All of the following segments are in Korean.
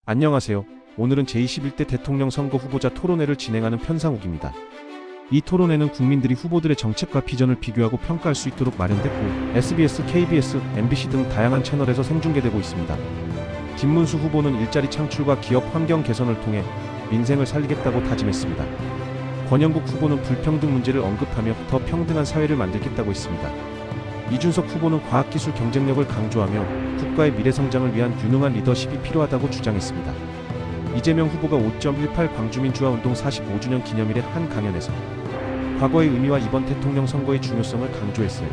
안녕하세요. 오늘은 제21대 대통령 선거 후보자 토론회를 진행하는 편상욱입니다. 이 토론회는 국민들이 후보들의 정책과 비전을 비교하고 평가할 수 있도록 마련됐고 SBS, KBS, MBC 등 다양한 채널에서 생중계되고 있습니다. 김문수 후보는 일자리 창출과 기업 환경 개선을 통해 민생을 살리겠다고 다짐했습니다. 권영국 후보는 불평등 문제를 언급하며 더 평등한 사회를 만들겠다고 했습니다. 이준석 후보는 과학기술 경쟁력을 강조하며 국가의 미래 성장을 위한 유능한 리더십이 필요하다고 주장했습니다. 이재명 후보가 5.18 광주민주화 운동 45주년 기념일의 한 강연에서 과거의 의미와 이번 대통령 선거의 중요성을 강조했어요.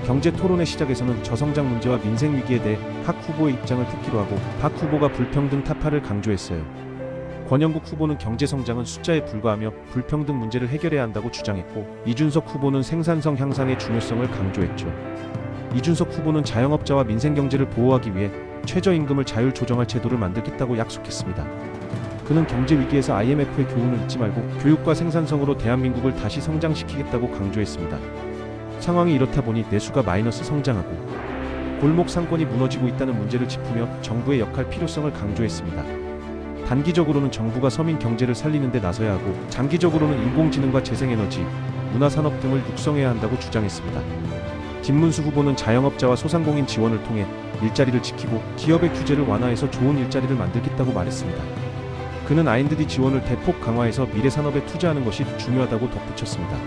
경제 토론회 시작에서는 저성장 문제와 민생 위기에 대해 각 후보의 입장을 듣기로 하고 박 후보가 불평등 타파를 강조했어요. 권영국 후보는 경제 성장은 숫자에 불과하며 불평등 문제를 해결해야 한다고 주장했고, 이준석 후보는 생산성 향상의 중요성을 강조했죠. 이준석 후보는 자영업자와 민생경제를 보호하기 위해 최저임금을 자율 조정할 제도를 만들겠다고 약속했습니다. 그는 경제 위기에서 IMF의 교훈을 잊지 말고 교육과 생산성으로 대한민국을 다시 성장시키겠다고 강조했습니다. 상황이 이렇다 보니 내수가 마이너스 성장하고 골목 상권이 무너지고 있다는 문제를 짚으며 정부의 역할 필요성을 강조했습니다. 단기적으로는 정부가 서민 경제를 살리는 데 나서야 하고 장기적으로는 인공지능과 재생에너지, 문화산업 등을 육성해야 한다고 주장했습니다. 김문수 후보는 자영업자와 소상공인 지원을 통해 일자리를 지키고 기업의 규제를 완화해서 좋은 일자리를 만들겠다고 말했습니다. 그는 R&D 지원을 대폭 강화해서 미래산업에 투자하는 것이 중요하다고 덧붙였습니다.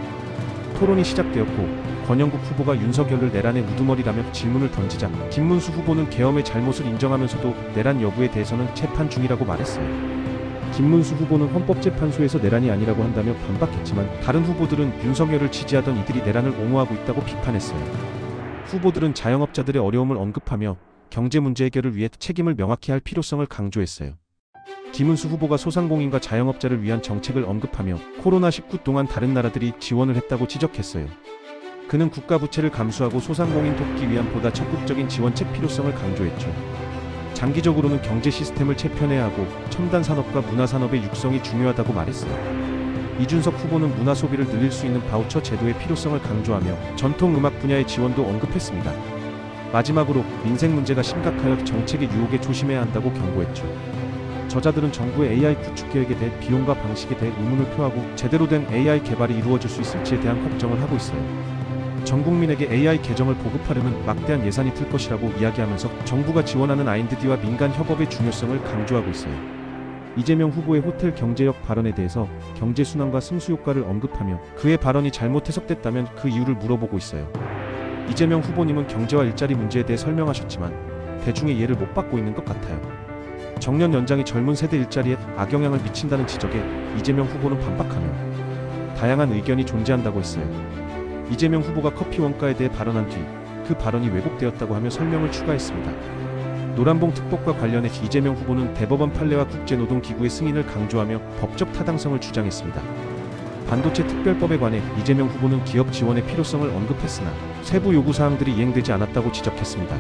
토론이 시작되었고 권영국 후보가 윤석열을 내란의 우두머리라며 질문을 던지자 김문수 후보는 계엄의 잘못을 인정하면서도 내란 여부에 대해서는 재판 중이라고 말했어요. 김문수 후보는 헌법재판소에서 내란이 아니라고 한다며 반박했지만 다른 후보들은 윤석열을 지지하던 이들이 내란을 옹호하고 있다고 비판했어요. 후보들은 자영업자들의 어려움을 언급하며 경제 문제 해결을 위해 책임을 명확히 할 필요성을 강조했어요. 김문수 후보가 소상공인과 자영업자를 위한 정책을 언급하며 코로나19 동안 다른 나라들이 지원을 했다고 지적했어요. 그는 국가 부채를 감수하고 소상공인 돕기 위한 보다 적극적인 지원책 필요성을 강조했죠. 장기적으로는 경제 시스템을 재편해야 하고 첨단 산업과 문화 산업의 육성이 중요하다고 말했어요. 이준석 후보는 문화 소비를 늘릴 수 있는 바우처 제도의 필요성을 강조하며 전통 음악 분야의 지원도 언급했습니다. 마지막으로 민생 문제가 심각하여 정책의 유혹에 조심해야 한다고 경고했죠. 저자들은 정부의 AI 구축 계획에 대해 비용과 방식에 대해 의문을 표하고 제대로 된 AI 개발이 이루어질 수 있을지에 대한 걱정을 하고 있어요. 전 국민에게 AI 계정을 보급하려면 막대한 예산이 들 것이라고 이야기하면서 정부가 지원하는 R&D와 민간 협업의 중요성을 강조하고 있어요. 이재명 후보의 호텔 경제력 발언에 대해서 경제 순환과 승수 효과를 언급하며 그의 발언이 잘못 해석됐다면 그 이유를 물어보고 있어요. 이재명 후보님은 경제와 일자리 문제에 대해 설명하셨지만 대중의 이해를 못 받고 있는 것 같아요. 정년 연장이 젊은 세대 일자리에 악영향을 미친다는 지적에 이재명 후보는 반박하며 다양한 의견이 존재한다고 했어요. 이재명 후보가 커피 원가에 대해 발언한 뒤 그 발언이 왜곡되었다고 하며 설명을 추가했습니다. 노란봉 특법과 관련해 이재명 후보는 대법원 판례와 국제노동기구의 승인을 강조하며 법적 타당성을 주장했습니다. 반도체 특별법에 관해 이재명 후보는 기업 지원의 필요성을 언급했으나 세부 요구사항들이 이행되지 않았다고 지적했습니다.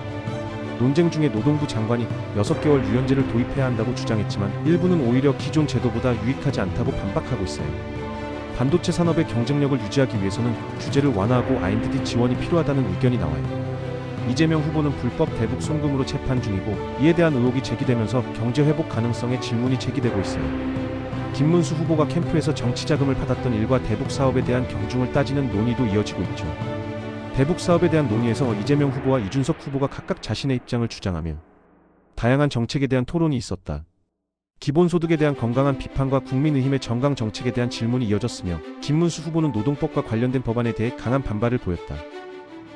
논쟁 중에 노동부 장관이 6개월 유연제를 도입해야 한다고 주장했지만 일부는 오히려 기존 제도보다 유익하지 않다고 반박하고 있어요. 반도체 산업의 경쟁력을 유지하기 위해서는 규제를 완화하고 R&D 지원이 필요하다는 의견이 나와요. 이재명 후보는 불법 대북 송금으로 재판 중이고 이에 대한 의혹이 제기되면서 경제 회복 가능성에 질문이 제기되고 있어요. 김문수 후보가 캠프에서 정치 자금을 받았던 일과 대북 사업에 대한 경중을 따지는 논의도 이어지고 있죠. 대북 사업에 대한 논의에서 이재명 후보와 이준석 후보가 각각 자신의 입장을 주장하며 다양한 정책에 대한 토론이 있었다. 기본소득에 대한 건강한 비판과 국민의힘의 정강 정책에 대한 질문이 이어졌으며 김문수 후보는 노동법과 관련된 법안에 대해 강한 반발을 보였다.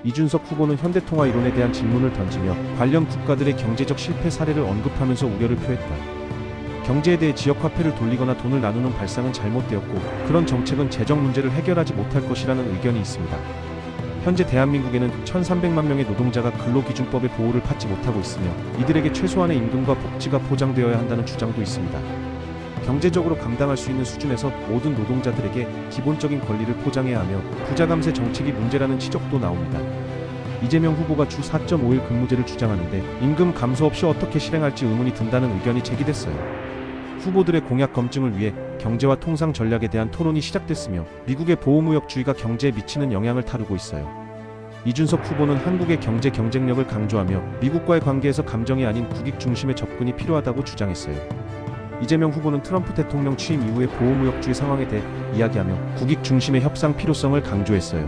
이준석 후보는 현대통화 이론에 대한 질문을 던지며 관련 국가들의 경제적 실패 사례를 언급하면서 우려를 표했다. 경제에 대해 지역화폐를 돌리거나 돈을 나누는 발상은 잘못되었고 그런 정책은 재정 문제를 해결하지 못할 것이라는 의견이 있습니다. 현재 대한민국에는 1,300만 명의 노동자가 근로기준법의 보호를 받지 못하고 있으며 이들에게 최소한의 임금과 복지가 보장되어야 한다는 주장도 있습니다. 경제적으로 감당할 수 있는 수준에서 모든 노동자들에게 기본적인 권리를 포장해야 하며 부자 감세 정책이 문제라는 지적도 나옵니다. 이재명 후보가 주 4.5일 근무제를 주장하는데 임금 감소 없이 어떻게 실행할지 의문이 든다는 의견이 제기됐어요. 후보들의 공약 검증을 위해 경제와 통상 전략에 대한 토론이 시작됐으며 미국의 보호무역주의가 경제에 미치는 영향을 다루고 있어요. 이준석 후보는 한국의 경제 경쟁력을 강조하며 미국과의 관계에서 감정이 아닌 국익 중심의 접근이 필요하다고 주장했어요. 이재명 후보는 트럼프 대통령 취임 이후의 보호무역주의 상황에 대해 이야기하며 국익 중심의 협상 필요성을 강조했어요.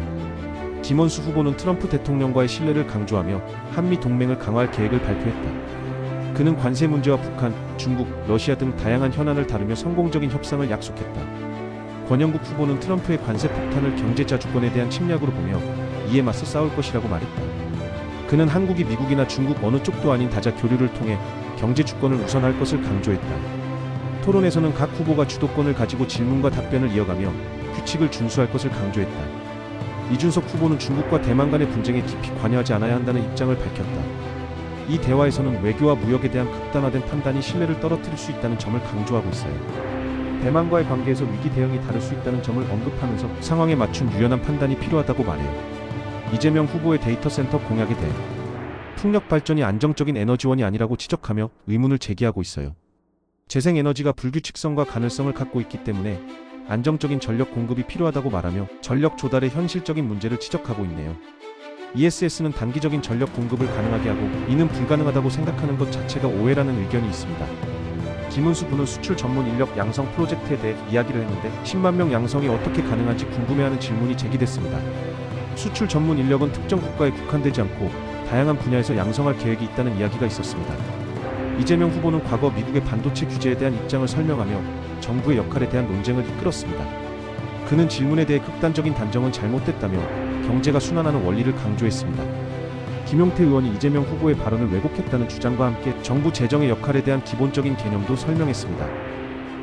김원수 후보는 트럼프 대통령과의 신뢰를 강조하며 한미 동맹을 강화할 계획을 발표했다. 그는 관세 문제와 북한, 중국, 러시아 등 다양한 현안을 다루며 성공적인 협상을 약속했다. 권영국 후보는 트럼프의 관세 폭탄을 경제자 주권에 대한 침략으로 보며 이에 맞서 싸울 것이라고 말했다. 그는 한국이 미국이나 중국 어느 쪽도 아닌 다자 교류를 통해 경제 주권을 우선할 것을 강조했다. 토론에서는 각 후보가 주도권을 가지고 질문과 답변을 이어가며 규칙을 준수할 것을 강조했다. 이준석 후보는 중국과 대만 간의 분쟁에 깊이 관여하지 않아야 한다는 입장을 밝혔다. 이 대화에서는 외교와 무역에 대한 극단화된 판단이 신뢰를 떨어뜨릴 수 있다는 점을 강조하고 있어요. 대만과의 관계에서 위기 대응이 다를 수 있다는 점을 언급하면서 상황에 맞춘 유연한 판단이 필요하다고 말해요. 이재명 후보의 데이터 센터 공약에 대해 풍력 발전이 안정적인 에너지원이 아니라고 지적하며 의문을 제기하고 있어요. 재생에너지가 불규칙성과 가능성을 갖고 있기 때문에 안정적인 전력 공급이 필요하다고 말하며 전력 조달의 현실적인 문제를 지적하고 있네요. ESS는 단기적인 전력 공급을 가능하게 하고 이는 불가능하다고 생각하는 것 자체가 오해라는 의견이 있습니다. 김은수 부는 수출 전문 인력 양성 프로젝트에 대해 이야기를 했는데 10만 명 양성이 어떻게 가능한지 궁금해하는 질문이 제기됐습니다. 수출 전문 인력은 특정 국가에 국한되지 않고 다양한 분야에서 양성할 계획이 있다는 이야기가 있었습니다. 이재명 후보는 과거 미국의 반도체 규제에 대한 입장을 설명하며 정부의 역할에 대한 논쟁을 이끌었습니다. 그는 질문에 대해 극단적인 단정은 잘못됐다며 경제가 순환하는 원리를 강조했습니다. 김용태 의원이 이재명 후보의 발언을 왜곡했다는 주장과 함께 정부 재정의 역할에 대한 기본적인 개념도 설명했습니다.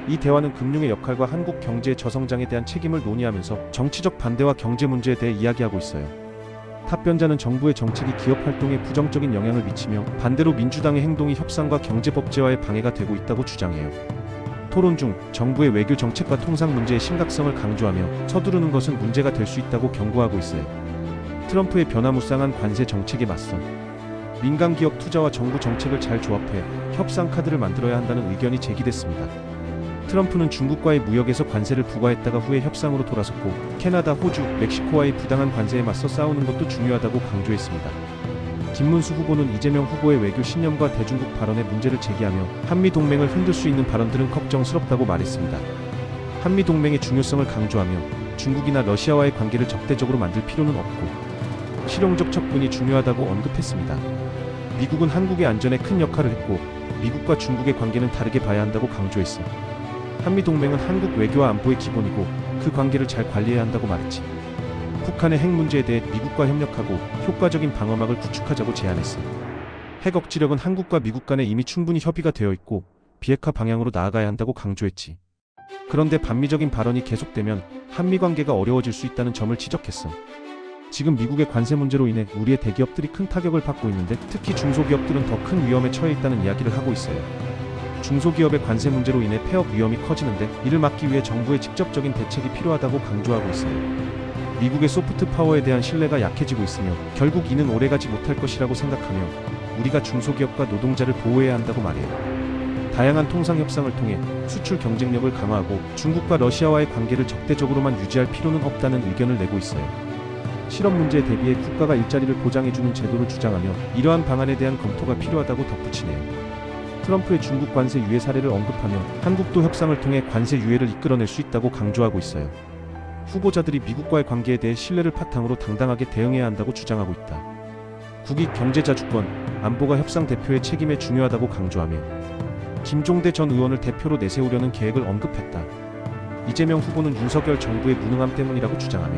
이 대화는 금융의 역할과 한국 경제의 저성장에 대한 책임을 논의하면서 정치적 반대와 경제 문제에 대해 이야기하고 있어요. 답변자는 정부의 정책이 기업 활동에 부정적인 영향을 미치며 반대로 민주당의 행동이 협상과 경제 법제화에 방해가 되고 있다고 주장해요. 토론 중 정부의 외교 정책과 통상 문제의 심각성을 강조하며 서두르는 것은 문제가 될 수 있다고 경고하고 있어요. 트럼프의 변화무쌍한 관세 정책에 맞서 민간 기업 투자와 정부 정책을 잘 조합해 협상 카드를 만들어야 한다는 의견이 제기됐습니다. 트럼프는 중국과의 무역에서 관세를 부과했다가 후에 협상으로 돌아섰고 캐나다, 호주, 멕시코와의 부당한 관세에 맞서 싸우는 것도 중요하다고 강조했습니다. 김문수 후보는 이재명 후보의 외교 신념과 대중국 발언에 문제를 제기하며 한미 동맹을 흔들 수 있는 발언들은 걱정스럽다고 말했습니다. 한미 동맹의 중요성을 강조하며 중국이나 러시아와의 관계를 적대적으로 만들 필요는 없고 실용적 척분이 중요하다고 언급했습니다. 미국은 한국의 안전에 큰 역할을 했고 미국과 중국의 관계는 다르게 봐야 한다고 강조했어. 한미동맹은 한국 외교와 안보의 기본이고 그 관계를 잘 관리해야 한다고 말했지. 북한의 핵 문제에 대해 미국과 협력하고 효과적인 방어막을 구축하자고 제안했어. 핵 억지력은 한국과 미국 간에 이미 충분히 협의가 되어 있고 비핵화 방향으로 나아가야 한다고 강조했지. 그런데 반미적인 발언이 계속되면 한미 관계가 어려워질 수 있다는 점을 지적했어. 지금 미국의 관세 문제로 인해 우리의 대기업들이 큰 타격을 받고 있는데 특히 중소기업들은 더 큰 위험에 처해 있다는 이야기를 하고 있어요. 중소기업의 관세 문제로 인해 폐업 위험이 커지는데 이를 막기 위해 정부의 직접적인 대책이 필요하다고 강조하고 있어요. 미국의 소프트 파워에 대한 신뢰가 약해지고 있으며 결국 이는 오래가지 못할 것이라고 생각하며 우리가 중소기업과 노동자를 보호해야 한다고 말해요. 다양한 통상 협상을 통해 수출 경쟁력을 강화하고 중국과 러시아와의 관계를 적대적으로만 유지할 필요는 없다는 의견을 내고 있어요. 실업 문제에 대비해 국가가 일자리를 보장해주는 제도를 주장하며 이러한 방안에 대한 검토가 필요하다고 덧붙이네요. 트럼프의 중국 관세 유예 사례를 언급하며 한국도 협상을 통해 관세 유예를 이끌어낼 수 있다고 강조하고 있어요. 후보자들이 미국과의 관계에 대해 신뢰를 바탕으로 당당하게 대응해야 한다고 주장하고 있다. 국익 경제자 주권, 안보가 협상 대표의 책임에 중요하다고 강조하며 김종대 전 의원을 대표로 내세우려는 계획을 언급했다. 이재명 후보는 윤석열 정부의 무능함 때문이라고 주장하며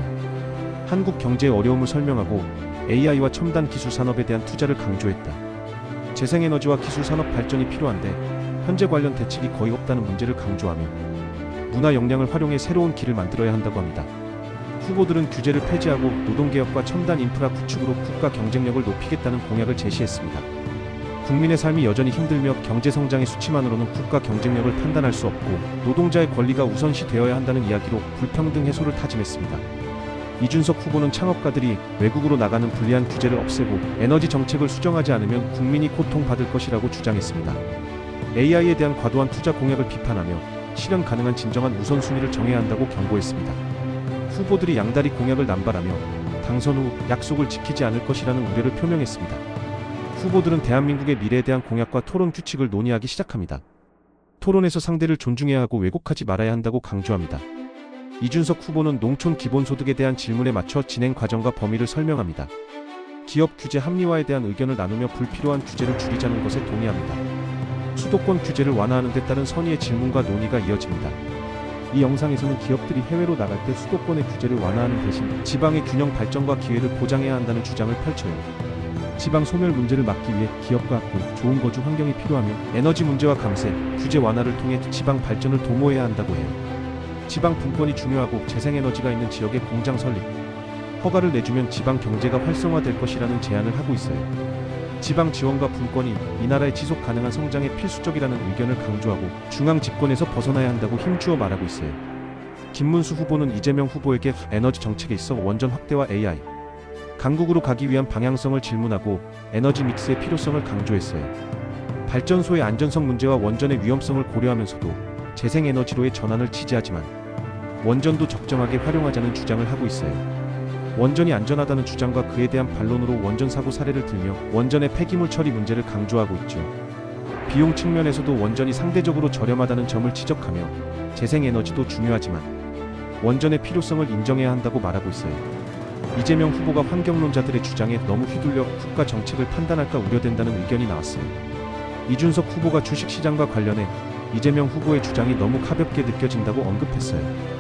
한국 경제의 어려움을 설명하고 AI와 첨단 기술 산업에 대한 투자를 강조했다. 재생에너지와 기술 산업 발전이 필요한데 현재 관련 대책이 거의 없다는 문제를 강조하며 문화 역량을 활용해 새로운 길을 만들어야 한다고 합니다. 후보들은 규제를 폐지하고 노동개혁과 첨단 인프라 구축으로 국가 경쟁력을 높이겠다는 공약을 제시했습니다. 국민의 삶이 여전히 힘들며 경제성장의 수치만으로는 국가 경쟁력을 판단할 수 없고 노동자의 권리가 우선시 되어야 한다는 이야기로 불평등 해소를 다짐했습니다. 이준석 후보는 창업가들이 외국으로 나가는 불리한 규제를 없애고 에너지 정책을 수정하지 않으면 국민이 고통받을 것이라고 주장했습니다. AI에 대한 과도한 투자 공약을 비판하며 실현 가능한 진정한 우선순위를 정해야 한다고 경고했습니다. 후보들이 양다리 공약을 남발하며 당선 후 약속을 지키지 않을 것이라는 우려를 표명했습니다. 후보들은 대한민국의 미래에 대한 공약과 토론 규칙을 논의하기 시작합니다. 토론에서 상대를 존중해야 하고 왜곡하지 말아야 한다고 강조합니다. 이준석 후보는 농촌 기본소득에 대한 질문에 맞춰 진행 과정과 범위를 설명합니다. 기업 규제 합리화에 대한 의견을 나누며 불필요한 규제를 줄이자는 것에 동의합니다. 수도권 규제를 완화하는 데 따른 선의의 질문과 논의가 이어집니다. 이 영상에서는 기업들이 해외로 나갈 때 수도권의 규제를 완화하는 대신 지방의 균형 발전과 기회를 보장해야 한다는 주장을 펼쳐요. 지방 소멸 문제를 막기 위해 기업과 학군, 좋은 거주 환경이 필요하며 에너지 문제와 감세, 규제 완화를 통해 지방 발전을 도모해야 한다고 해요. 지방 분권이 중요하고 재생에너지가 있는 지역에 공장 설립, 허가를 내주면 지방 경제가 활성화될 것이라는 제안을 하고 있어요. 지방 지원과 분권이 이 나라의 지속 가능한 성장에 필수적이라는 의견을 강조하고 중앙 집권에서 벗어나야 한다고 힘주어 말하고 있어요. 김문수 후보는 이재명 후보에게 에너지 정책에 있어 원전 확대와 AI, 강국으로 가기 위한 방향성을 질문하고 에너지 믹스의 필요성을 강조했어요. 발전소의 안전성 문제와 원전의 위험성을 고려하면서도 재생에너지로의 전환을 지지하지만 원전도 적정하게 활용하자는 주장을 하고 있어요. 원전이 안전하다는 주장과 그에 대한 반론으로 원전 사고 사례를 들며 원전의 폐기물 처리 문제를 강조하고 있죠. 비용 측면에서도 원전이 상대적으로 저렴하다는 점을 지적하며 재생에너지도 중요하지만 원전의 필요성을 인정해야 한다고 말하고 있어요. 이재명 후보가 환경론자들의 주장에 너무 휘둘려 국가 정책을 판단할까 우려된다는 의견이 나왔어요. 이준석 후보가 주식시장과 관련해 이재명 후보의 주장이 너무 가볍게 느껴진다고 언급했어요.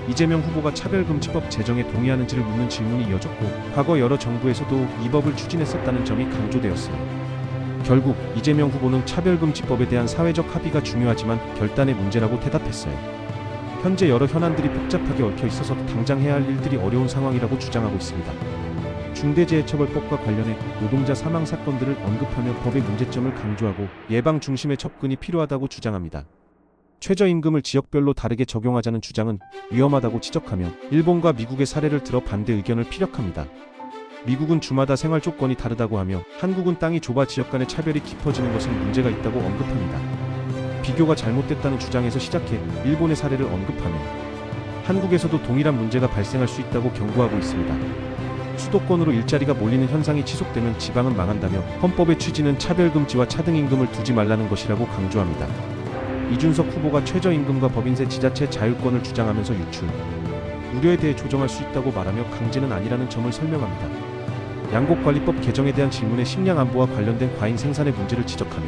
이재명 후보가 차별금지법 제정에 동의하는지를 묻는 질문이 이어졌고 과거 여러 정부에서도 이 법을 추진했었다는 점이 강조되었어요. 결국 이재명 후보는 차별금지법에 대한 사회적 합의가 중요하지만 결단의 문제라고 대답했어요. 현재 여러 현안들이 복잡하게 얽혀 있어서 당장 해야 할 일들이 어려운 상황이라고 주장하고 있습니다. 중대재해처벌법과 관련해 노동자 사망 사건들을 언급하며 법의 문제점을 강조하고 예방 중심의 접근이 필요하다고 주장합니다. 최저임금을 지역별로 다르게 적용하자는 주장은 위험하다고 지적하며 일본과 미국의 사례를 들어 반대 의견을 피력합니다. 미국은 주마다 생활 조건이 다르다고 하며 한국은 땅이 좁아 지역 간의 차별이 깊어지는 것은 문제가 있다고 언급합니다. 비교가 잘못됐다는 주장에서 시작해 일본의 사례를 언급하며 한국에서도 동일한 문제가 발생할 수 있다고 경고하고 있습니다. 수도권으로 일자리가 몰리는 현상이 지속되면 지방은 망한다며 헌법의 취지는 차별금지와 차등임금을 두지 말라는 것이라고 강조합니다. 이준석 후보가 최저임금과 법인세 지자체 자율권을 주장하면서 유출, 우려에 대해 조정할 수 있다고 말하며 강제는 아니라는 점을 설명합니다. 양곡관리법 개정에 대한 질문에 식량 안보와 관련된 과잉 생산의 문제를 지적하며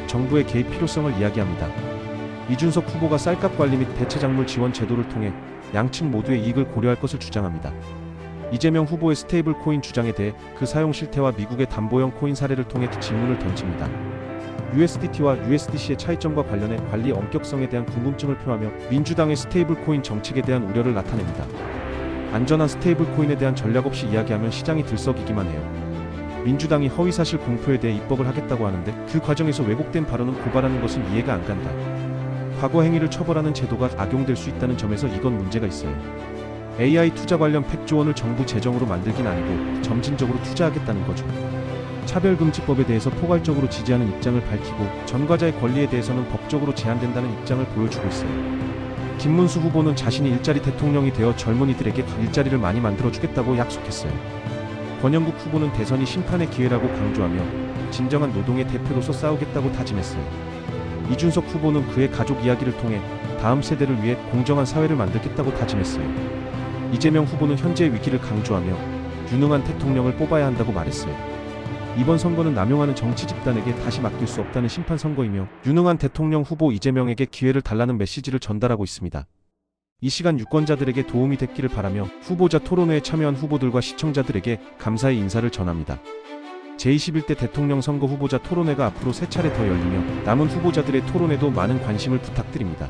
정부의 개입 필요성을 이야기합니다. 이준석 후보가 쌀값 관리 및 대체작물 지원 제도를 통해 양측 모두의 이익을 고려할 것을 주장합니다. 이재명 후보의 스테이블 코인 주장에 대해 그 사용 실태와 미국의 담보형 코인 사례를 통해 질문을 던집니다. USDT와 USDC의 차이점과 관련해 관리 엄격성에 대한 궁금증을 표하며 민주당의 스테이블 코인 정책에 대한 우려를 나타냅니다. 안전한 스테이블 코인에 대한 전략 없이 이야기하면 시장이 들썩이기만 해요. 민주당이 허위사실 공표에 대해 입법을 하겠다고 하는데 그 과정에서 왜곡된 발언은 고발하는 것은 이해가 안 간다. 과거 행위를 처벌하는 제도가 악용될 수 있다는 점에서 이건 문제가 있어요. AI 투자 관련 100조 원을 정부 재정으로 만들긴 아니고 점진적으로 투자하겠다는 거죠. 차별금지법에 대해서 포괄적으로 지지하는 입장을 밝히고 전과자의 권리에 대해서는 법적으로 제한된다는 입장을 보여주고 있어요. 김문수 후보는 자신이 일자리 대통령이 되어 젊은이들에게 일자리를 많이 만들어주겠다고 약속했어요. 권영국 후보는 대선이 심판의 기회라고 강조하며 진정한 노동의 대표로서 싸우겠다고 다짐했어요. 이준석 후보는 그의 가족 이야기를 통해 다음 세대를 위해 공정한 사회를 만들겠다고 다짐했어요. 이재명 후보는 현재의 위기를 강조하며 유능한 대통령을 뽑아야 한다고 말했어요. 이번 선거는 남용하는 정치 집단에게 다시 맡길 수 없다는 심판 선거이며 유능한 대통령 후보 이재명에게 기회를 달라는 메시지를 전달하고 있습니다. 이 시간 유권자들에게 도움이 됐기를 바라며 후보자 토론회에 참여한 후보들과 시청자들에게 감사의 인사를 전합니다. 제21대 대통령 선거 후보자 토론회가 앞으로 3차례 더 열리며 남은 후보자들의 토론에도 많은 관심을 부탁드립니다.